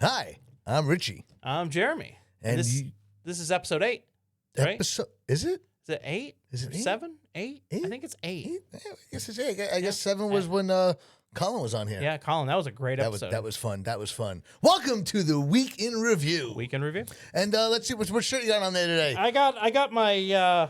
Hi, I'm Richie. I'm Jeremy. And this is episode 8, right? Is it? Is it 8? Is it 8? 7? 8? I think it's 8. Yeah, I guess it's 8. I guess 7 was when Colin was on here. Yeah, Colin, that was a great episode. That was fun. Welcome to the Week in Review. Week in Review. And let's see, what shirt you got on there today? I got my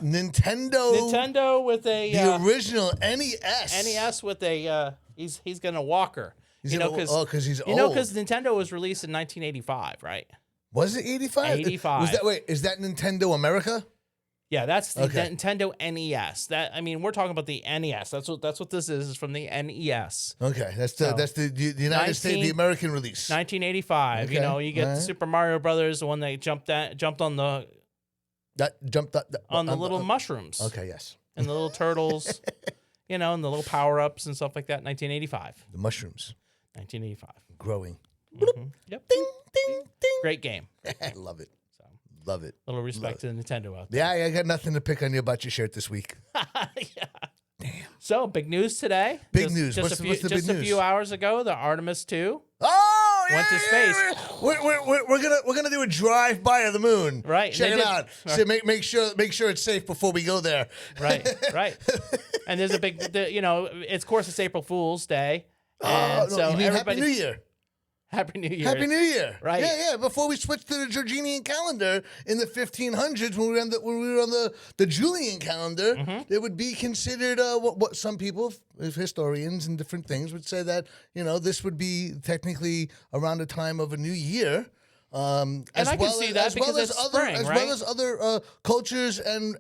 Nintendo with a the original NES. NES with a he's gonna walker. Because he's old. Because Nintendo was released in 1985, right? Was it 85? 85. Is that Nintendo America? Yeah, that's the Nintendo NES. We're talking about the NES. That's what this is from the NES. Okay, that's the United States, the American release. 1985. Okay. You get the Super Mario Brothers, the one they jumped on the little mushrooms. Okay, yes. And the little turtles, and the little power-ups and stuff like that. 1985. The mushrooms. 1985. Growing. Mm-hmm. Yep. Ding, ding, ding. Great game. I love it. Love it. Little respect to Nintendo out there. Yeah, I got nothing to pick on you about your shirt this week. Yeah. Damn. So, big news today. Big news. What's the big news? Just a few hours ago, the Artemis II went to space. We're gonna do a drive by of the moon. Right. Check it out. So make sure it's safe before we go there. Right. And there's a big, of course, it's April Fool's Day. And so you mean Happy New Year. Happy New Year. Happy New Year. Right. Yeah. Before we switched to the Georgian calendar in the 1500s, when we were on the Julian calendar, it would be considered what some people, historians and different things, would say that this would be technically around the time of a new year. And I can see that because it's spring, right? Well as other cultures and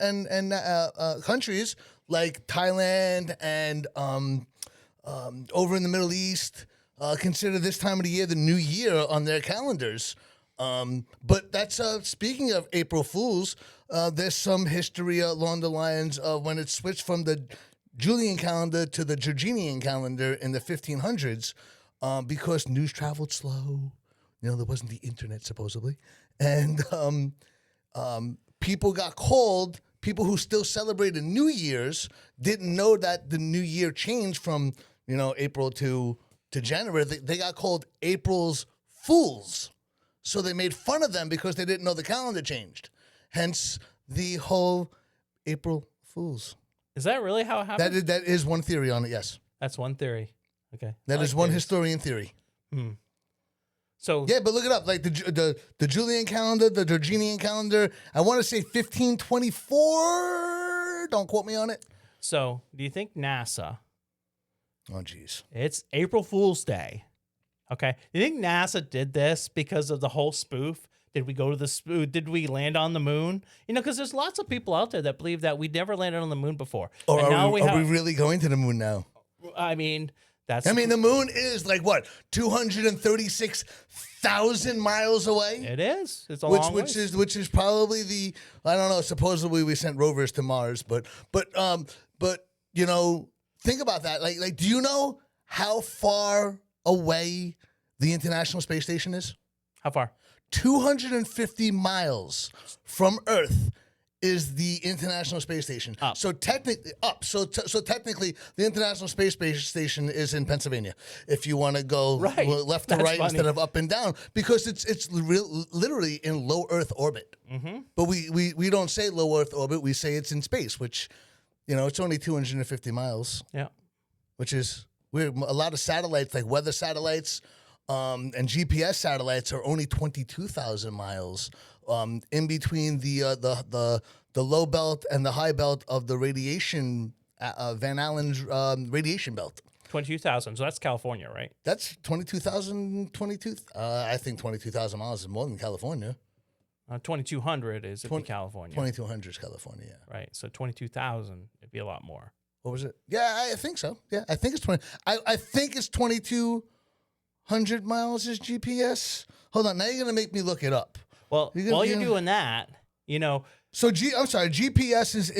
countries like Thailand and over in the Middle East. Consider this time of the year the new year on their calendars. But that's speaking of April Fools, there's some history along the lines of when it switched from the Julian calendar to the Georgian calendar in the 1500s because news traveled slow. There wasn't the internet, supposedly. And people got called. People who still celebrated New Year's didn't know that the new year changed from, April to January. They got called April's Fools. So they made fun of them because they didn't know the calendar changed. Hence the whole April Fools. Is that really how it happened? That is one theory on it, yes. That's one theory. Okay. That is one historian theory. So yeah, but look it up. Like the Julian calendar, the Georgian calendar, I want to say 1524. Don't quote me on it. So do you think NASA... Oh, geez. It's April Fool's Day. Okay. You think NASA did this because of the whole spoof? Did we go to the spoof? Did we land on the moon? Because there's lots of people out there that believe that we never landed on the moon before. Or are we really going to the moon now? The moon is like what, 236,000 miles away? It is. It's a long way. Which is probably I don't know. Supposedly we sent rovers to Mars, but think about that. Like, do you know how far away the International Space Station is? How far? 250 miles from Earth is the International Space Station. Up. So technically, technically, the International Space Station is in Pennsylvania. If you want to go left to right instead of up and down, because it's literally in low Earth orbit. Mm-hmm. But we don't say low Earth orbit. We say it's in space, which. It's only 250 miles. Yeah. Which is weird. A lot of satellites, like weather satellites and GPS satellites, are only 22,000 miles in between the low belt and the high belt of the radiation, Van Allen's radiation belt. 22,000. So that's California, right? That's 22,000. I think 22,000 miles is more than California. 2,200 is in California. 2,200 is California, yeah. Right. So 22,000, it'd be a lot more. What was it? Yeah, I think so. Yeah, I think it's 20. I think it's 2,200 miles is GPS. Hold on, now you're gonna make me look it up. Well, while you're doing that, So I'm sorry. GPS is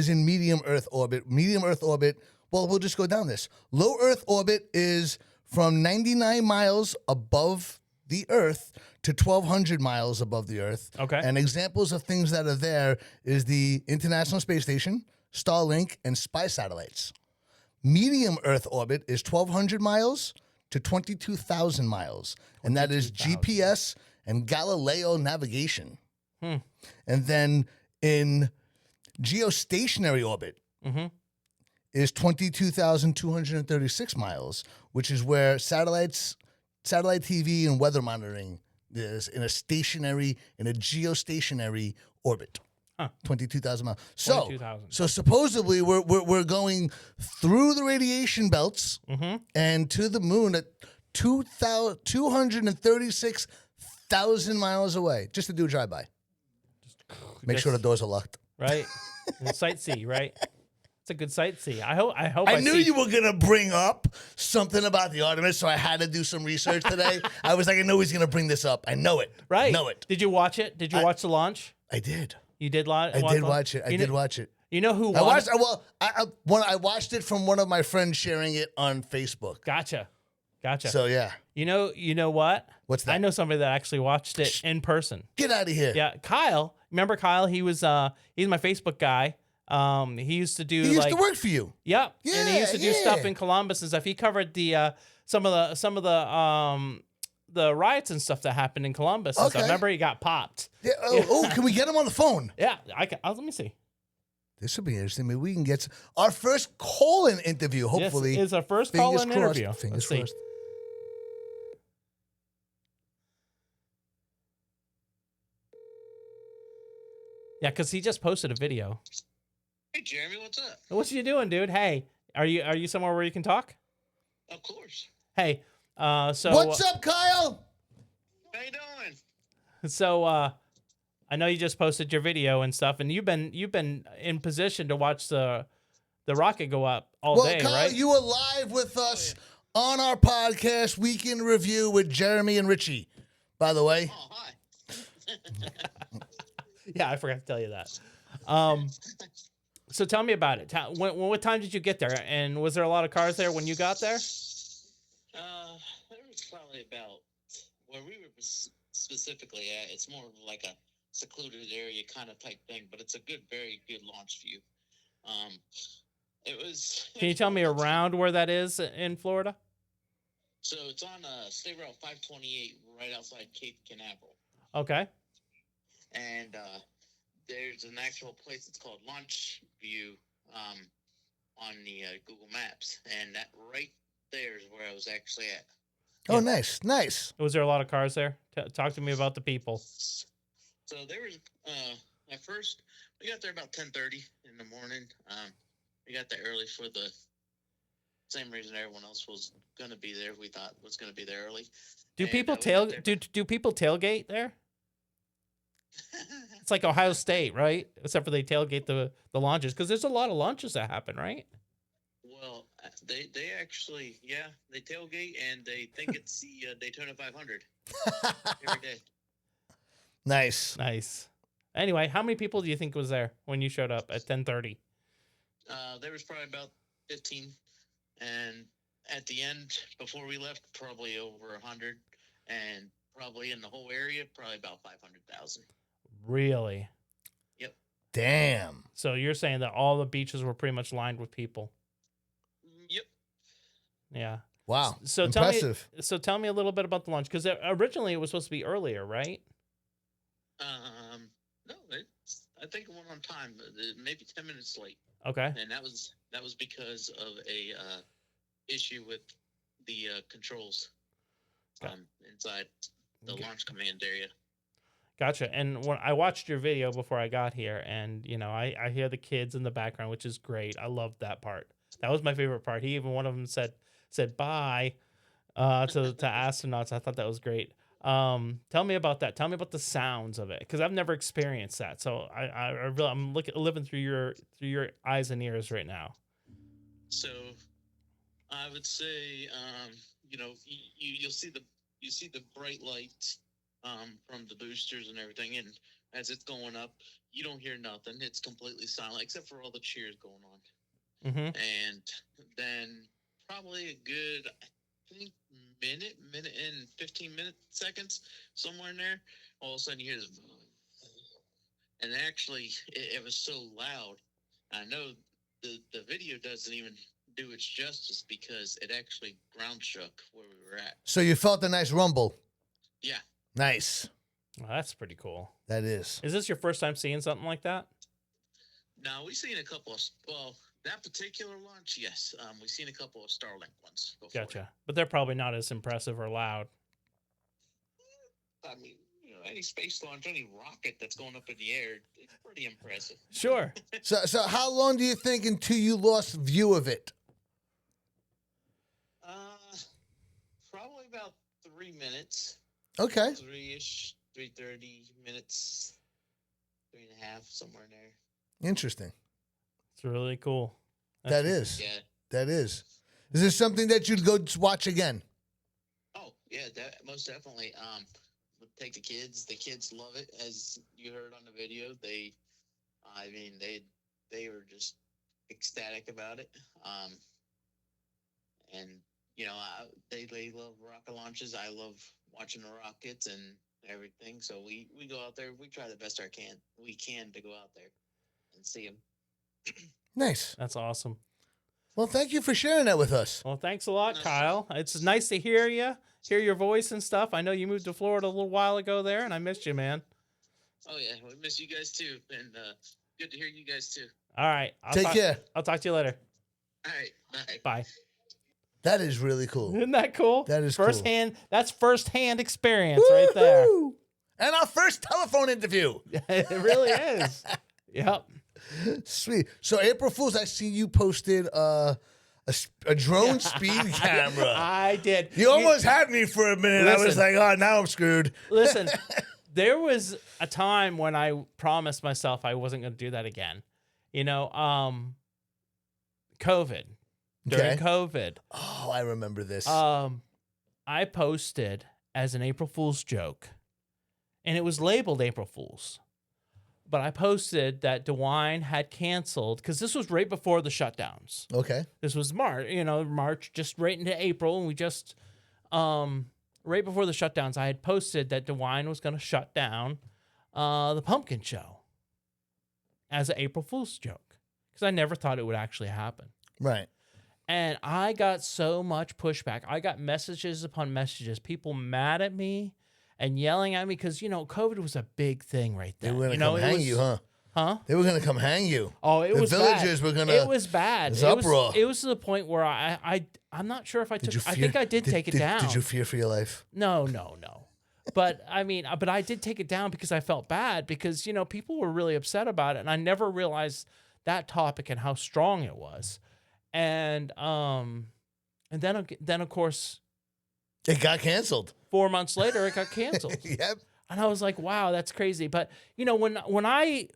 in medium Earth orbit. Medium Earth orbit. Well, we'll just go down this. Low Earth orbit is from 99 miles above the Earth to 1,200 miles above the Earth. Okay. And examples of things that are there is the International Space Station, Starlink, and spy satellites. Medium Earth orbit is 1,200 miles to 22,000 miles, and that is 22,000. GPS and Galileo navigation. Hmm. And then in geostationary orbit Mm-hmm. is 22,236 miles, which is where satellite TV and weather monitoring is in a geostationary orbit. Huh. 22,000 miles. So 22,000. so supposedly we're going through the radiation belts Mm-hmm. and to the moon at 236,000 miles away, just to do a drive-by. Make sure the doors are locked. Right. And sightsee, right? It's a good sightsee. I hope. I knew you were gonna bring up something about the Artemis, so I had to do some research today. I was like, I know he's gonna bring this up. I know it. Right. Know it. Did you watch it? Did you watch the launch? I did. You did I did watch it. I did watch it. You know who I won? watched. I watched it from one of my friends sharing it on Facebook. Gotcha. So yeah, You know what? What's that? I know somebody that actually watched it in person. get out of here. Yeah, Kyle. Remember Kyle? He's my Facebook guy. He used to do He used like to work for you. Yep. And he used to do stuff yeah. in Columbus and stuff. He covered the some of the riots and stuff that happened in Columbus and stuff. Okay. Remember he got popped. Yeah, can we get him on the phone? Yeah, I can. Let me see. This would be interesting. Maybe we can get our first call-in interview. Hopefully, This is our first Fingers call-in crossed. interview. Fingers Let's see. crossed. Yeah, because he just posted a video. Hey Jeremy, what's up? What you doing, dude? Hey, are you somewhere where you can talk? Of course. Hey, so What's up, Kyle? How you doing? So I know you just posted your video and stuff, and you've been in position to watch the rocket go up all day, Kyle, right? you were live with us on our podcast, Weekend Review with Jeremy and Richie. By the way, Oh, hi. Yeah, I forgot to tell you that. So tell me about it. What time did you get there? And was there a lot of cars there when you got there? There was probably about where we were specifically at. It's more of like a secluded area kind of type thing, but it's a very good launch view. It was. Can you tell me around where that is in Florida? So it's on State Route 528, right outside Cape Canaveral, Okay. and there's an actual place that's called Launch View on the Google Maps, and that right there is where I was actually at. oh, Yeah. nice. Was there a lot of cars there? Talk to me about the people. So there was at first we got there about 10:30 in the morning. We got there early for the same reason everyone else was gonna be there. We thought was gonna be there early. Do And, people we got there- do people tailgate there? It's like Ohio State, right? Except for they tailgate the launches because there's a lot of launches that happen, right? Well, they actually they tailgate and they think it's the Daytona 500 every day. Nice. Nice. Anyway, how many people do you think was there when you showed up at 10:30? There was probably about 15, and at the end before we left, probably over 100, and probably in the whole area, probably about 500,000. Really? Damn. So you're saying that all the beaches were pretty much lined with people? Yep. Yeah. Wow. So Impressive. tell me a little bit about the launch because originally it was supposed to be earlier, right? No, I think it went on time, maybe 10 minutes late, Okay. and that was because of a issue with the controls Got- inside the Okay. launch command area. Gotcha. And when I watched your video before I got here, and I hear the kids in the background, which is great. I loved that part. That was my favorite part. One of them said bye to astronauts. I thought that was great. Tell me about that. Tell me about the sounds of it because I've never experienced that. So I'm living through your eyes and ears right now. So I would say, you'll see the bright lights from the boosters and everything, and as it's going up, you don't hear nothing. It's completely silent except for all the cheers going on. Mm-hmm. And then probably a good, I think, minute and 15 seconds, somewhere in there, all of a sudden you hear this, and actually it was so loud. I know the video doesn't even do its justice because it actually ground shook where we were at. So you felt a nice rumble. Yeah. Nice. Well, that's pretty cool. That is. Is this your first time seeing something like that? No, we've seen a couple of, well, that particular launch, yes. We've seen a couple of Starlink ones before. Gotcha. But they're probably not as impressive or loud. I mean, any space launch, any rocket that's going up in the air, it's pretty impressive. Sure. So how long do you think until you lost view of it? Probably about 3 minutes. Okay. 3-ish, 3:30 minutes, 3.5, somewhere in there. Interesting. It's really cool. That is. Yeah. That is. Is this something that you'd go watch again? Oh, yeah, most definitely. We'll take the kids. The kids love it, as you heard on the video. They were just ecstatic about it. And they love rocket launches. I love watching the rockets and everything. So we go out there. We try the best we can to go out there and see them. Nice. That's awesome. Well, thank you for sharing that with us. Well, thanks a lot, Kyle. It's nice to hear you, hear your voice and stuff. I know you moved to Florida a little while ago there, and I missed you, man. Oh, yeah. We miss you guys, too. And good to hear you guys, too. All right. Take care. I'll talk to you later. All right. Bye. Bye. That is really cool. Isn't that cool? That is cool. firsthand. That's firsthand experience right there. Woo-hoo! And our first telephone interview. It really is. Yep. Sweet. So April Fools, I see you posted a drone speed camera. I did. You almost had me for a minute. I was like, oh, now I'm screwed. Listen, there was a time when I promised myself I wasn't going to do that again. COVID. During COVID. Oh, I remember this. I posted as an April Fool's joke, and it was labeled April Fool's. But I posted that DeWine had canceled, because this was right before the shutdowns. Okay. This was March, just right into April, and we just, right before the shutdowns, I had posted that DeWine was going to shut down the Pumpkin Show as an April Fool's joke, because I never thought it would actually happen. Right. And I got so much pushback. I got messages upon messages, people mad at me and yelling at me because, COVID was a big thing right then. They were going to come hang you, huh? Huh? They were going to come hang you. Oh, it was bad. The villagers were going to... It was bad. It was uproar. It was to the point where I'm not sure if I took... I think I did take it down. Did you fear for your life? No. But I did take it down because I felt bad because, people were really upset about it. And I never realized that topic and how strong it was. And then of course, it got canceled. 4 months later, it got canceled. Yep. And I was like, wow, that's crazy. But when I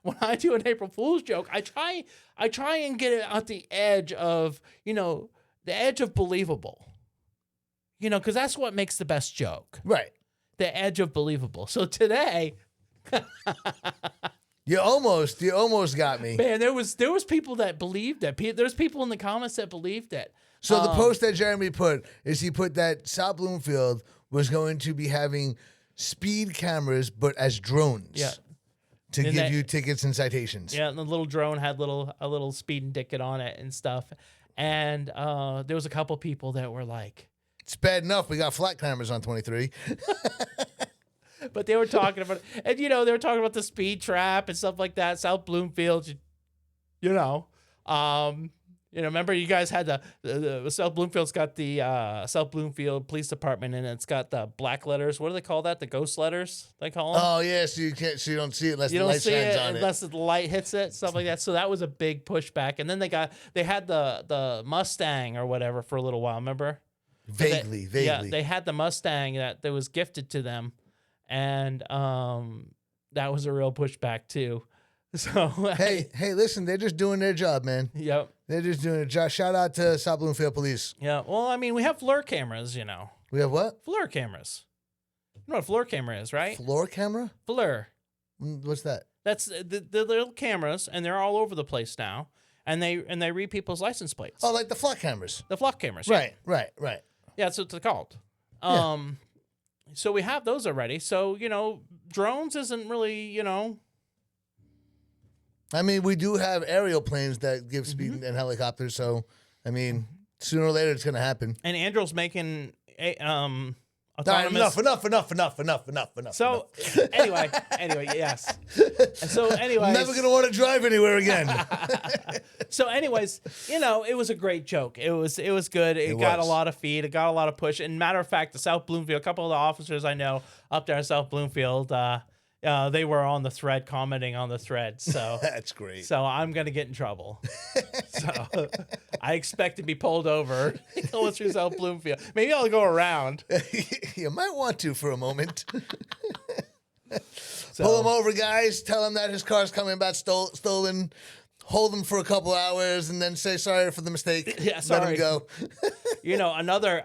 when I do an April Fool's joke, I try and get it at the edge of, the edge of believable. Because that's what makes the best joke. Right. The edge of believable. So today, You almost got me. man, there was people that believed it. There's people in the comments that believed it. So the post that Jeremy put is he put that South Bloomfield was going to be having speed cameras, but as drones. Yeah. To give you tickets and citations. Yeah, and the little drone had a little speeding ticket on it and stuff. And there was a couple people that were like, it's bad enough we got flat cameras on 23. But they were talking about, and they were talking about the speed trap and stuff like that. South Bloomfield, remember you guys had the South Bloomfield's got the South Bloomfield Police Department, and it's got the black letters. What do they call that? The ghost letters they call them. Oh yeah, so you don't see it unless the light shines on it. Unless the light hits it, stuff like that. So that was a big pushback. And then they had the Mustang or whatever for a little while. Remember? Vaguely. Yeah, they had the Mustang that was gifted to them. And that was a real pushback too. So hey, listen, they're just doing their job, man. Yep. They're just doing their job. Shout out to South Bloomfield Police. Yeah. Well, we have FLIR cameras, We have what? FLIR cameras. You know what a FLIR camera is, right? Floor camera? FLIR. What's that? That's the little cameras, and they're all over the place now. And they read people's license plates. Oh, like the flock cameras. The flock cameras. Yeah. Right. Yeah, that's what they're called. Yeah. So we have those already. So, drones isn't really, I mean, we do have aerial planes that give speed and helicopters, so I mean, sooner or later it's going to happen. And Andrew's making All right, autonomous. enough. So anyway, yes. And so anyways, Never going to want to drive anywhere again. So anyways, it was a great joke. It was good. It got a was. lot of feed. It got a lot of push. And matter of fact, the South Bloomfield, a couple of the officers I know up there in South Bloomfield, they were on the thread, commenting on the thread. So That's great. So I'm gonna get in trouble. So I expect to be pulled over going through South Bloomfield. Maybe I'll go around. You might want to for a moment. So, Pull him over, guys. Tell him that his car's coming back stolen. Hold him for a couple hours and then say sorry for the mistake. Yeah, Let sorry. him go. Another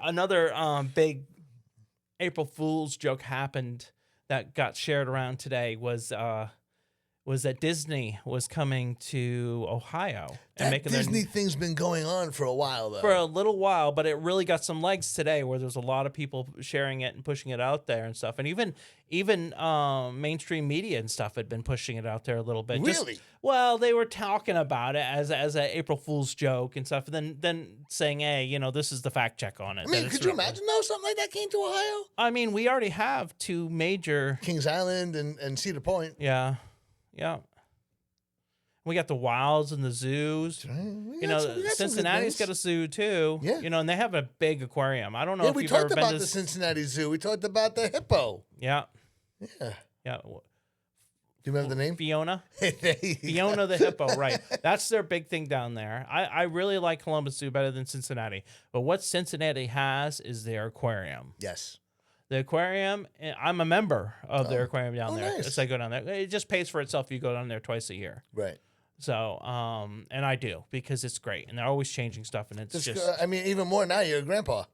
big April Fool's joke happened that got shared around today was that Disney was coming to Ohio and That making Disney thing's been going on for a while, though. for a little while, but it really got some legs today, where there's a lot of people sharing it and pushing it out there and stuff, and even mainstream media and stuff had been pushing it out there a little bit. Really? Well, they were talking about it as a April Fool's joke and stuff, and then saying, hey, this is the fact check on it. I mean, could you imagine, though, something like that came to Ohio? I mean, we already have two major. Kings Island and Cedar Point. Yeah. We got the wilds and the zoos. We got some good Cincinnati's things. got a zoo too. Yeah. And they have a big aquarium. I don't know Yeah, if we you've ever talked been about to the Cincinnati Zoo. We talked about the hippo. Yeah. Yeah. Yeah. Do you remember the name? Fiona. There you go. Fiona the hippo, right. That's their big thing down there. I really like Columbus Zoo better than Cincinnati. But what Cincinnati has is their aquarium. Yes. The aquarium, I'm a member of their aquarium down there. nice. As I go down there. It just pays for itself if you go down there twice a year. Right. So, and I do, because it's great. And they're always changing stuff, and it's just I mean, even more now, you're a grandpa.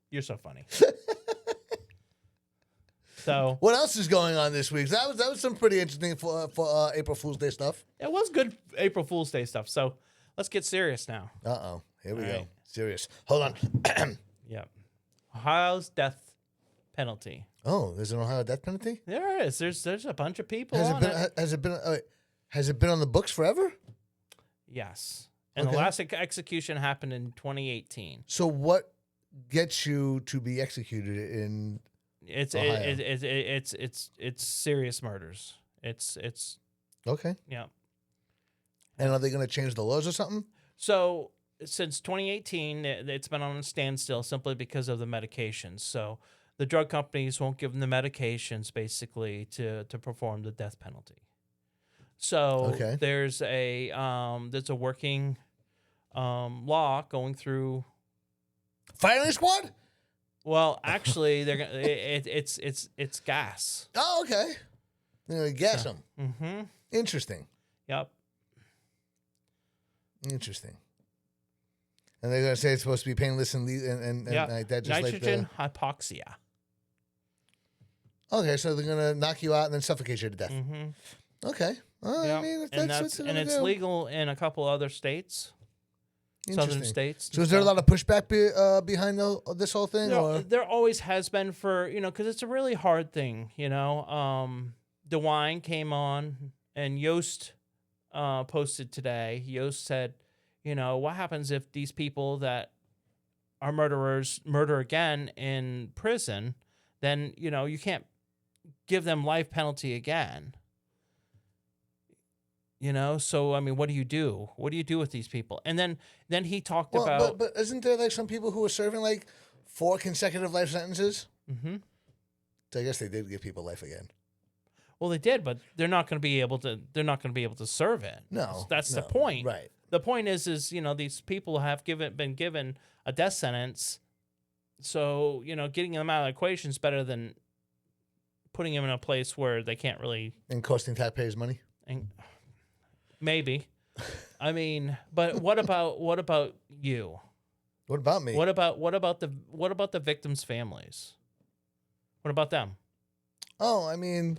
you're so funny. So What else is going on this week? That was some pretty interesting for April Fool's Day stuff. it was good April Fool's Day stuff. So let's get serious now. Uh-oh. Here we All go. right. Serious. Hold on. Yep. Ohio's death penalty. Oh, there's an Ohio death penalty? There is. There's a bunch of people Has on has it been on the books forever? Yes. And Okay. the last execution happened in 2018. So what gets you to be executed in It's Ohio. it's serious murders. It's Okay. yeah. And are they going to change the laws or something? So since 2018, it's been on a standstill simply because of the medications. So the drug companies won't give them the medications basically to perform the death penalty. So Okay. there's a working law going through. Firing squad? Well, actually, they're gonna. It's gas. Oh, okay. They're going to gas them. Mm-hmm. Interesting. Yep. Interesting. And they're going to say it's supposed to be painless and Yep. like that. Just Nitrogen hypoxia. Okay, so they're going to knock you out and then suffocate you to death. Mm-hmm. Okay. Well, Yep. I mean, and that's that's what and they're it's gonna do. legal in a couple other states, southern Interesting. states. So is there a lot of pushback behind this whole thing? There always has been for because it's a really hard thing. DeWine came on and Yost posted today. Yost said, what happens if these people that are murderers murder again in prison? Then you can't give them life penalty again. So I mean, what do you do? What do you do with these people? And then he talked about. But isn't there like some people who are serving like 4 consecutive life sentences? Mm-hmm. So I guess they did give people life again. Well, they did, but they're not going to be able to. They're not going to be able to serve it. No, that's the no, point. right? The point is these people have been given a death sentence, so getting them out of the equation is better than putting them in a place where they can't really. And costing taxpayers money. And maybe, I mean, but what about you? What about me? What about the victims' families? What about them? Oh, I mean,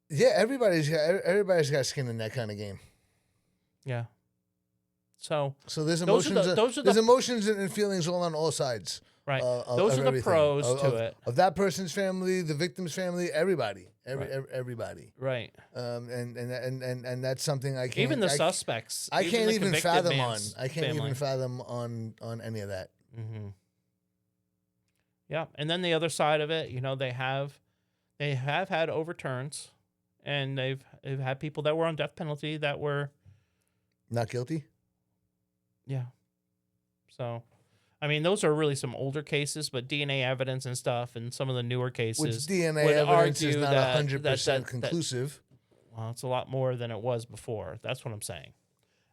yeah, everybody's got skin in that kind of game. Yeah. So there's Those are emotions. the- those are There's the- emotions and feelings all on all sides Right. Of Those are the everything. pros of, to of, it. of that person's family, the victim's family, everybody, Right. everybody. Right. And that's something I can't. Even the suspects. I can't the even convicted fathom on. man's I can't family. even fathom on any of that. Mm-hmm. Yeah, and then the other side of it, they have had overturns, and they've had people that were on death penalty that were Not guilty. yeah. So, I mean, those are really some older cases, but DNA evidence and stuff, and some of the newer cases, Which DNA would evidence is argue not that- 100% that- conclusive. well, it's a lot more than it was before. That's what I'm saying.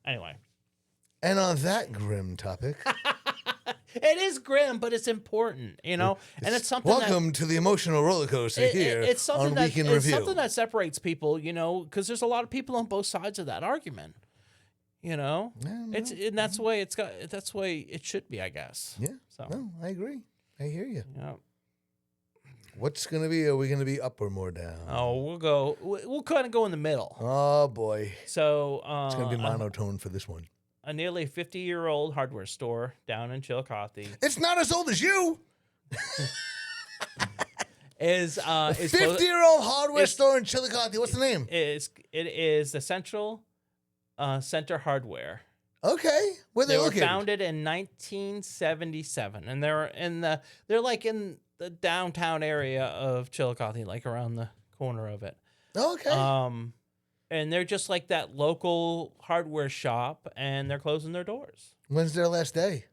Anyway. And on that grim topic, It is grim, but it's important, and it's something. Welcome to the emotional roller coaster here it's something on that Week in it's Review. something that separates people, because there's a lot of people on both sides of that argument. It's and that's the way it's got. That's the way it should be, I guess. Yeah. So No, I agree. I hear you. yeah. What's gonna be? Are we gonna be up or more down? Oh, we'll kind of go in the middle. Oh boy, So it's gonna be monotone for this one. a nearly 50-year-old hardware store down in Chillicothe It's not as old as you. is 50-year-old hardware it's- store in Chillicothe. What's the name? it is the Central Center Hardware. Okay, where They they were located? founded in 1977, and they're like in the downtown area of Chillicothe, like around the corner of it. Okay. And they're just like that local hardware shop, and they're closing their doors. When's their last day?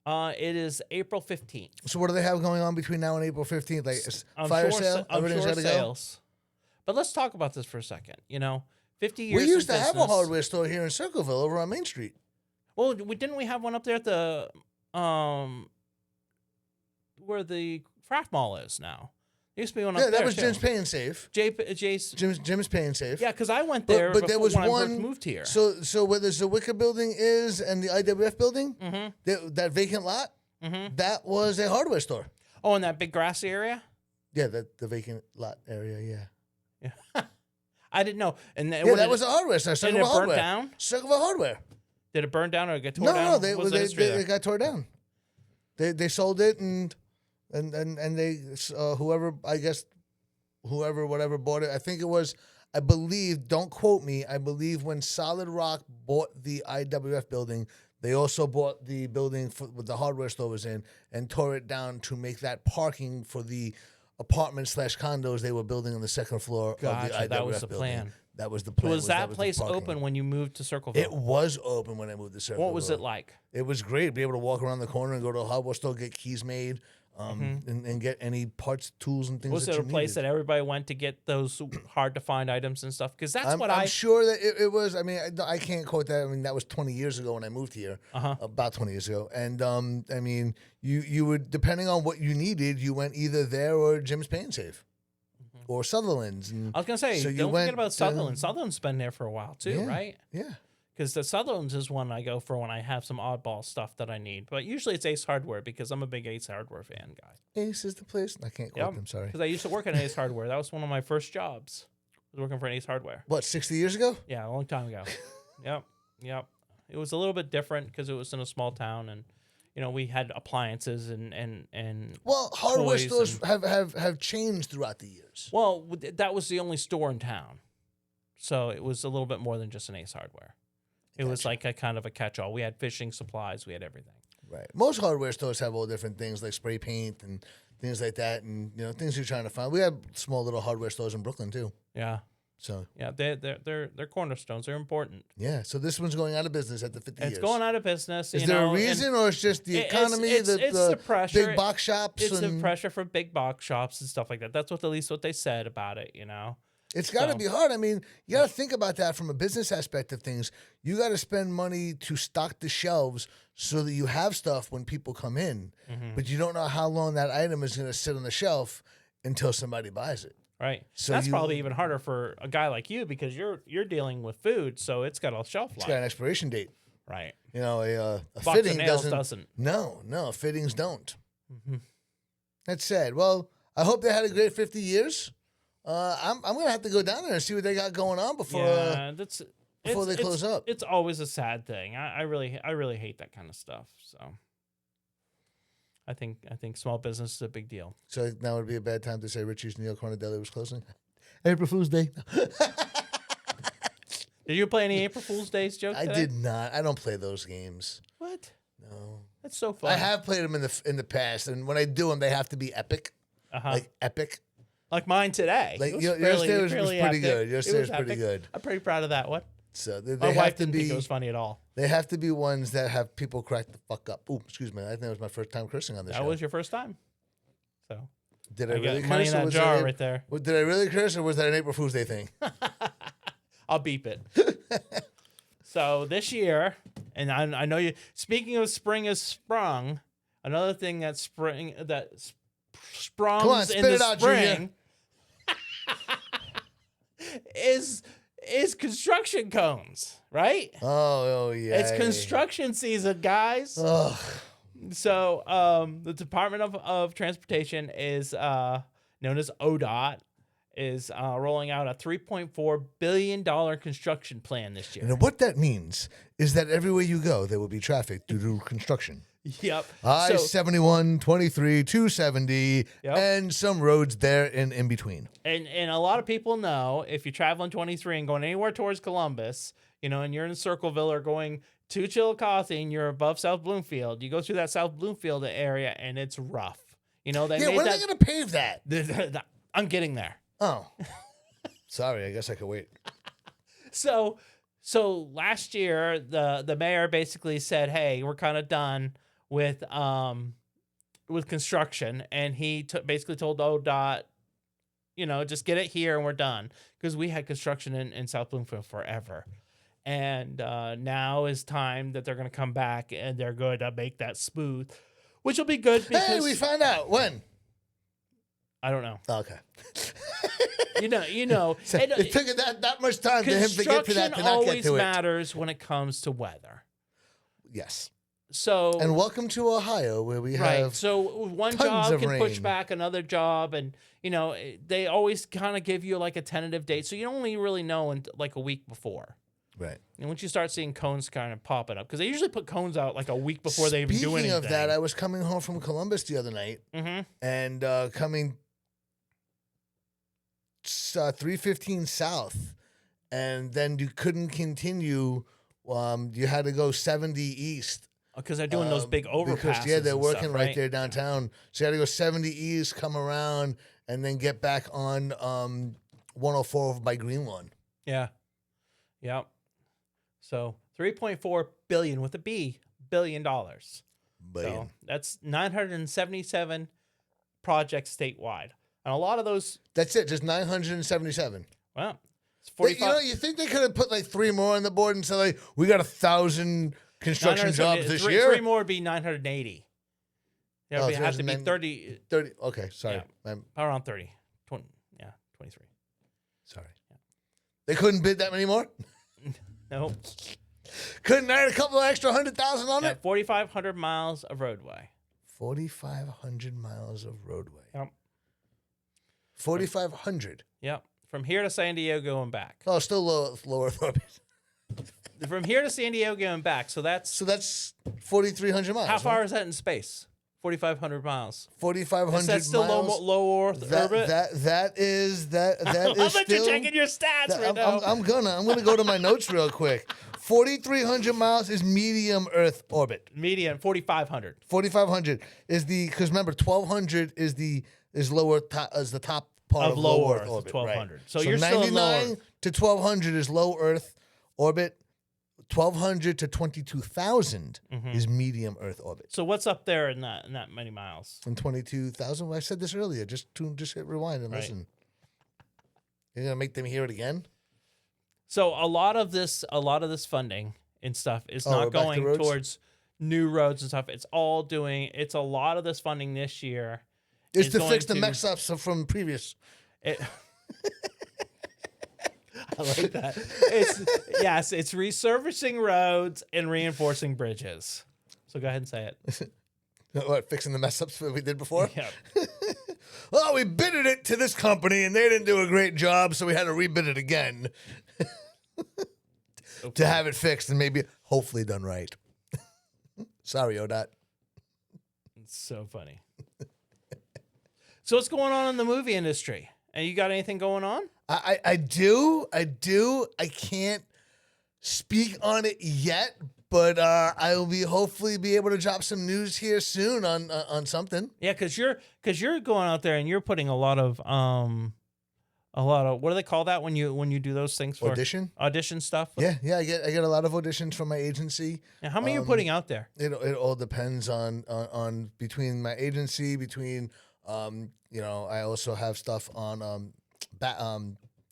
It is April 15th. So what do they have going on between now and April 15th? Like I'm fire sure, sale? I'm Everything's sure gotta go? sales. But let's talk about this for a second. 50 years. We used in to have a business. hardware store here in Circleville over on Main Street. Well, didn't we have one up there at the where the craft mall is now? There used to be one up Yeah, there. that was too. Jim's Pay and Save. Jay's. Jim's Pay and Save. Yeah, because I went there but there before was when I one. first moved here. So where the Zwicker building is and the IWF building, Mm-hmm. that vacant lot, Mm-hmm. that was a hardware store. Oh, in that big grassy area. Yeah, the vacant lot area. Yeah. Yeah. I didn't know. And Yeah, that was a hardware store. Did it Circleville burn Hardware. down? Circleville Hardware. Did it burn down or get tore No, down? no, What was the history there? they got tore down. They sold it and they whoever whatever bought it. I think it was. I believe. Don't quote me. I believe when Solid Rock bought the IWF building, they also bought the building what the hardware store was in and tore it down to make that parking for the apartments/condos they were building on the second floor of the Gotcha, IWF that was the building. plan. That was the plan. Was that the place parking open lot. when you moved to Circleville? It was open when I moved to Circleville. What was it like? It was great. Be able to walk around the corner and go to a hardware store, get keys made, and get any parts, tools, and things. Was that it a you place needed. that everybody went to get those hard to find items and stuff? Because that's I'm, what I'm sure that it was. I mean, I can't quote that. I mean, that was 20 years ago when I moved here. About 20 years ago. And I mean, you would, depending on what you needed, you went either there or Jim's Pay and Save. Or Sutherland's. And I was gonna say, so you don't went forget about to- Sutherland. Sutherland's been there for a while too, Yeah. right? yeah. Because the Sutherland's is one I go for when I have some oddball stuff that I need. But usually it's Ace Hardware because I'm a big Ace Hardware fan guy. Ace is the place. I can't quote Yep. them. Sorry. Because I used to work at Ace Hardware. That was one of my first jobs. I was working for an Ace Hardware. What, 60 years ago? Yeah, a long time ago. Yep. It was a little bit different because it was in a small town, and we had appliances and Well, hardware toys stores and- have changed throughout the years. well, that was the only store in town, so it was a little bit more than just an Ace Hardware. It was Gotcha. like a kind of a catch-all. We had fishing supplies. We had everything. Right. Most hardware stores have all different things like spray paint and things like that, and things you're trying to find. We have small little hardware stores in Brooklyn too. Yeah, So they're cornerstones. They're important. yeah. So this one's going out of business at the 50 years. It's going out of business. Is you there know, a and reason, or it's just the it's- economy, it's the pressure. big box shops? It's the and pressure from big box shops and stuff like that. That's at least what they said about it. It's got to So- be hard. I mean, you got to think about that from a business aspect of things. You got to spend money to stock the shelves so that you have stuff when people come in, Mm-hmm. but you don't know how long that item is going to sit on the shelf until somebody buys it. Right. So That's you- probably even harder for a guy like you because you're dealing with food, so it's got a shelf It's life. got an expiration date. Right. A Box of fitting nails doesn't. doesn't. No, fittings don't. Mm-hmm. That's sad. Well, I hope they had a great 50 years. I'm gonna have to go down there and see what they got going on before. Yeah, before they close up. It's always a sad thing. I really hate that kind of stuff. So I think small business is a big deal. So now would be a bad time to say Richie's New York Corner Deli was closing. April Fool's Day. Did you play any April Fool's Days joke I today? did not. I don't play those games. What? No. That's so fun. I have played them in the past, and when I do them, they have to be epic. Like epic. Like mine today. Like It was yours fairly- was fairly pretty epic. good. Yours It was was pretty epic. good. I'm pretty proud of that one. So they My have wife to didn't think be. it was funny at all. They have to be ones that have people crack the fuck up. Ooh, excuse me. I think that was my first time cursing on this That show. was your first time. So Did I I really got money curse? in Or that was jar that right there. Did I really curse, or was that an April Fool's Day thing? I'll beep it. So this year, and I know you. Speaking of spring has sprung. Another thing that sprung Come on, in spit the it out, Junior. spring is construction cones, right? Oh yeah. It's construction season, guys. Ugh. So the Department of Transportation is known as ODOT is rolling out a $3.4 billion construction plan this year. And what that means is that everywhere you go, there will be traffic due to construction. Yep. I-71, 23, 270, Yep. and some roads there in between. And a lot of people know if you're traveling 23 and going anywhere towards Columbus, and you're in Circleville or going to Chillicothe and you're above South Bloomfield, you go through that South Bloomfield area and it's rough. They Yeah, made when are that. they going to pave that? I'm getting there. Oh. Sorry, I guess I could wait. So last year the mayor basically said, "Hey, we're kind of done with construction," and he basically told ODOT, just get it here and we're done, because we had construction in South Bloomfield forever, and now is time that they're going to come back and they're going to make that smooth, which will be good because Hey, we found out. When? I don't know. Okay. So, and, it took that much time to him to get to that, to not get always to it. matters when it comes to weather. Yes. So And welcome to Ohio, where we right. have So one tons job of can push rain. back another job, and they always kind of give you like a tentative date, so you don't really know until like a week before. Right. And once you start seeing cones kind of popping up, because they usually put cones out like a week before they even do anything. Speaking of that, I was coming home from Columbus the other night, and coming 315 south, and then you couldn't continue. You had to go 70 east. Because they're doing those big overpasses. Because, yeah, they're and working stuff, right there downtown. So you had to go 70 east, come around, and then get back on 104 over by Greenlawn. Yeah. Yep. So $3.4 billion with a B, $billion. So that's 977 projects statewide. And a lot of those, That's it, just 977. well, it's They, 45. you think they could have put like 3 more on the board and said, like, we got 1,000 construction jobs this year? 3 more would be 980. It Oh, would so have to be there's 30, 30. Okay, sorry. Yeah. I'm around 30. 20, yeah, 23. sorry. They couldn't bid that many more? Nope. Couldn't add a couple of extra 100,000 on Yeah, it? 4,500 miles of roadway. 4,500 miles of roadway. Yep. 4,500. Yep. From here to San Diego and back. Oh, still low Earth orbit. From here to San Diego and back. So that's, So that's 4,300 miles. how far is that in space? 4,500 miles. 4,500 Is that still miles. low Earth orbit? That is I'll still. bet you're checking your stats right now. I'm gonna go to my notes real quick. 4,300 miles is medium Earth orbit. Median 4,500. 4,500 is because remember 1,200 is the top part Of of low low Earth, Earth orbit. 1,200. Right. So you're still in low 99 to 1,200 is low Earth orbit. 1,200 to 22,000 is medium Earth orbit. So what's up there in that many miles? And 22,000. Well, I said this earlier. Just hit rewind and Right. listen. You're gonna make them hear it again. So a lot of this funding and stuff is we're not back to going roads? towards new roads and stuff. It's a lot of this funding this year Is is to going fix the to- mess ups from previous. It, I like that. It's resurfacing roads and reinforcing bridges. So go ahead and say it. What, fixing the mess ups that we did before? Yeah. Well, we bidded it to this company and they didn't do a great job, so we had to rebid it again to have it fixed and maybe hopefully done right. Sorry, ODOT. That's so funny. So what's going on in the movie industry? And you got anything going on? I do. I can't speak on it yet, but I will hopefully be able to drop some news here soon on something. Yeah, because you're going out there and you're putting a lot of what do they call that when you do those things for audition stuff? Yeah, I get a lot of auditions from my agency. And how many you're putting out there? It all depends on between my agency, I also have stuff on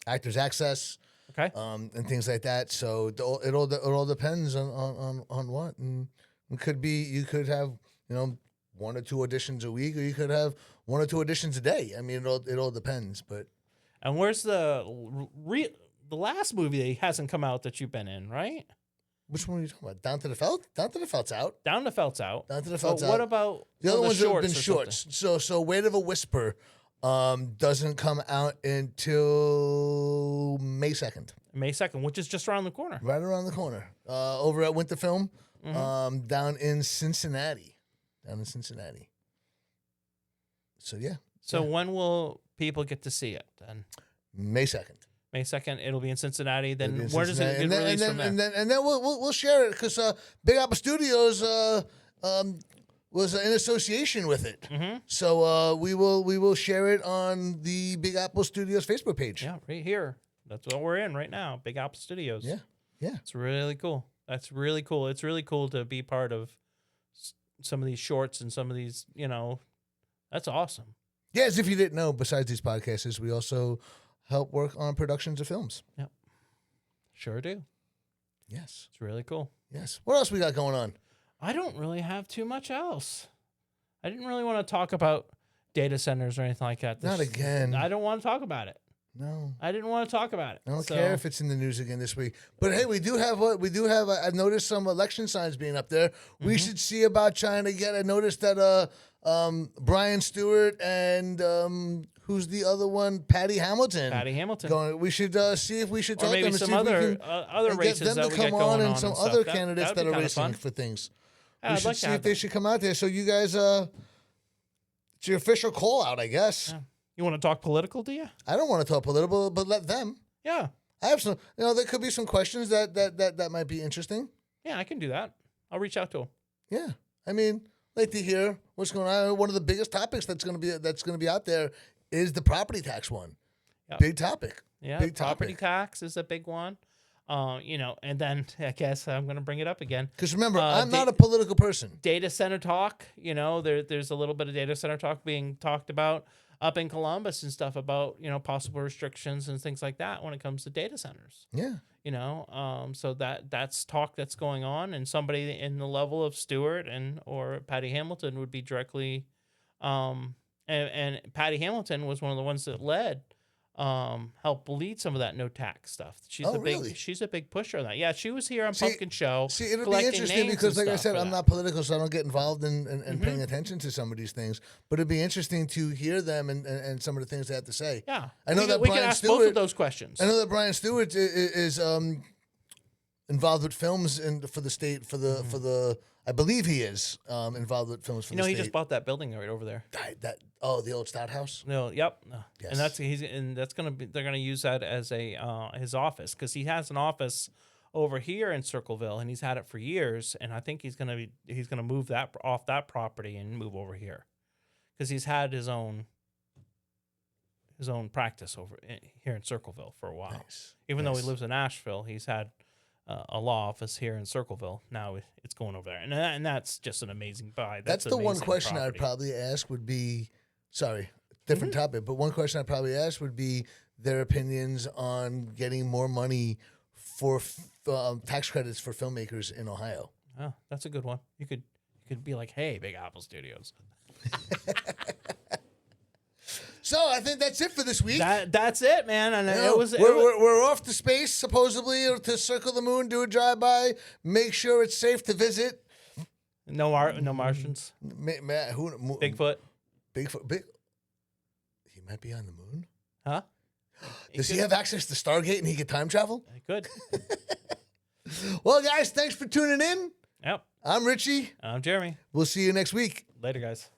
Actors Access. Okay. And things like that. So it all depends on what, and it could be you could have 1 or 2 auditions a week, or you could have 1 or 2 auditions a day. I mean, it all depends. But and where's the last movie that hasn't come out that you've been in, right? Which one are you talking about? Down to the Felt? Down to the Felt's out. Down to Felt's out. Down to the Felt's out. What about the other ones? Have been shorts. So Weight of a Whisper doesn't come out until May 2nd. May 2nd, which is just around the corner. Right around the corner. Over at Winter Film, down in Cincinnati. So yeah. So when will people get to see it then? May 2nd. May 2nd, it'll be in Cincinnati. Then where does it get released from there? And then we'll share it because Big Apple Studios was in association with it. Mm-hmm. So we will share it on the Big Apple Studios Facebook page. Yeah, right here. That's what we're in right now. Big Apple Studios. Yeah. It's really cool. That's really cool. It's really cool to be part of some of these shorts and some of these, that's awesome. Yeah, as if you didn't know, besides these podcasts, we also help work on productions of films. Yep. Sure do. Yes. It's really cool. Yes. What else we got going on? I don't really have too much else. I didn't really want to talk about data centers or anything like that. Not again. I don't want to talk about it. No. I didn't want to talk about it. I don't care if it's in the news again this week. But hey, we do have. I've noticed some election signs being up there. We should see about trying to get. I noticed that Brian Stewart and who's the other one? Patty Hamilton. Going. We should see if we should talk to them and some see other if we can other races get them that to we come get going on and some other candidates that are racing fun. for things. Yeah, we I'd should like see if they should come out there. So you guys, it's your official call out, I guess. Yeah. You want to talk political, do you? I don't want to talk political, but let them. Yeah. I have some. There could be some questions that might be interesting. Yeah, I can do that. I'll reach out to them. Yeah, I mean, like to hear what's going on. One of the biggest topics that's going to be out there is the property tax one. Yep. Big topic. Yeah, big property topic. Tax is a big one. And then I guess I'm going to bring it up again. Because remember, I'm not a political person. Data center talk. There's a little bit of data center talk being talked about up in Columbus and stuff about possible restrictions and things like that when it comes to data centers. Yeah. So that's talk that's going on, and somebody in the level of Stewart or Patty Hamilton would be directly, and Patty Hamilton was one of the ones that helped lead some of that no tax stuff. She's a big pusher on that. Yeah, she was here on Pumpkin Show. See, it'll be interesting because, like I said, I'm not political, so I don't get involved in paying attention to some of these things. But it'd be interesting to hear them and some of the things they have to say. Yeah, I know that we Brian can ask Stewart, both of those questions. I know that Brian Stewart is involved with films for the state for the. I believe he is involved with films for the state. He just bought that building right over there. The old Stout House. No, yep. Yes. And they're gonna use that as his office, because he has an office over here in Circleville, and he's had it for years. And I think he's gonna move that off that property and move over here, because he's had his own practice here in Circleville for a while. Nice. Even though he lives in Asheville, he's had a law office here in Circleville. Now it's going over there, and that's just an amazing buy. That's the one question property. I'd probably ask would be, different topic, but one question I'd probably ask would be their opinions on getting more money for tax credits for filmmakers in Ohio. Oh, that's a good one. You could be like, hey, Big Apple Studios. So I think that's it for this week. That's it, man. And we're off to space, supposedly, to circle the moon, do a drive-by, make sure it's safe to visit. No Martians. Bigfoot. He might be on the moon. Huh? Does he have access to Stargate and he can time travel? He could. Well, guys, thanks for tuning in. Yep. I'm Richie. I'm Jeremy. We'll see you next week. Later, guys.